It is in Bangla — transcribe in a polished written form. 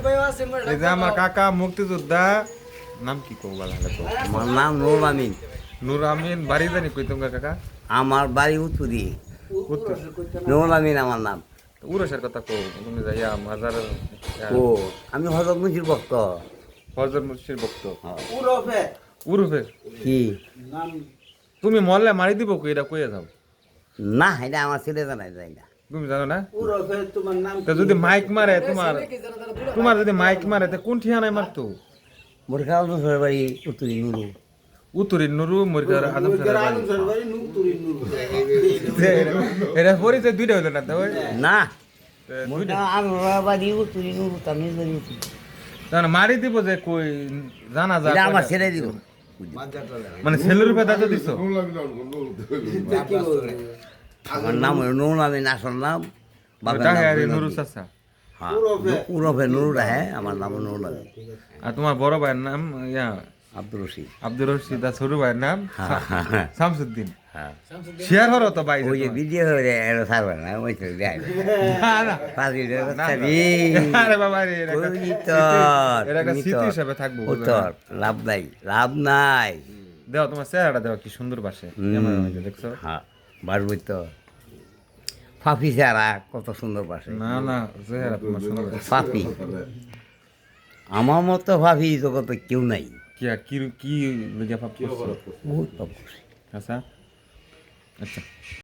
এই যে আমার কাকা মুক্তিযোদ্ধা নাম কি কো বলা হলো আমার নাম নুর আমিন। নূর আমিন বাড়ি জানি কই তোমরা কাকা আমার বাড়ি উত্তরি। উত্তর নুর আমিন আমার নাম। উরসের কথা কো তুমি যাইয়া মাজার ও আমি হজরত মুন্সির ভক্ত। ফজর মুর্শির ভক্ত উরফে উরুফে কি নাম তুমি মরলে মারি দিব কই এটা কইয়া যাও না, এটা আমার ছেলে জানাই যায় না। তুমি জানো না উরফে তোমার নাম তা যদি মাইক মারে তোমার তোমার যদি মাইক মারে তা কোন ঠিকানায় মারতো মোর খাওয়া নুসের বাড়ি উত্তরি নুরু। উত্তরি নুরু মরিকার আদম আলম সরবারি নূর তুরি নূর এটা পরিচয় দুইটা হইলো না তো ওই না, মোর দুইটা আমার বাড়ি উত্তরি নুরু, তামিল বাড়ি উত্তরি। তাহলে মারি দিব যে কই জানা যা এটা আমার ছেলে দিব। মানে ছেলের রূপে দায়িত্ব দিছো আমার নাম হলো নুর আমিন, আসল নাম বাবার ওটা নাম হ্যাঁ নুর নুরু আমিন। চাচা হ্যাঁ, উরফে নুরু রাহে, আমার নাম নুর আমিন। আর তোমার বড় ভাইয়ের নাম ইয়া আব্দুর রশিদ। আব্দুর রশিদ আর ছোট ভাইয়ের নাম হ্যাঁ, হ্যাঁ, হ্যাঁ। শামসুদ্দিন হ্যাঁ। শেয়ার হলো তো ভাই ওই যে ভিডিও হয়ে এলো সারবে না, ওই তো দেয় না, না, পাঁচিলের না, বাচ্চা না। রে। আরে বাবা রে, এটা একটা ওই স্মৃতি- তোর, এটা একটা তুমি স্মৃতি তোর। হিসাবে থাকবো ও তোর, লাভ নাই, লাভ নাই। দেও তোমার চেহারাটা দেও কি সুন্দর বাসে দেখছো হ্যাঁ, বাড়বই তো। ফাফি ছাড়া কত সুন্দর বাসে। না না চেহারা তোমার সুন্দর ফাফি আমার মতো ফাফি জগতে কেউ নাই। কি কি কি লিখে ভাব করছো বহুত পাপ করছি। আচ্ছা আচ্ছা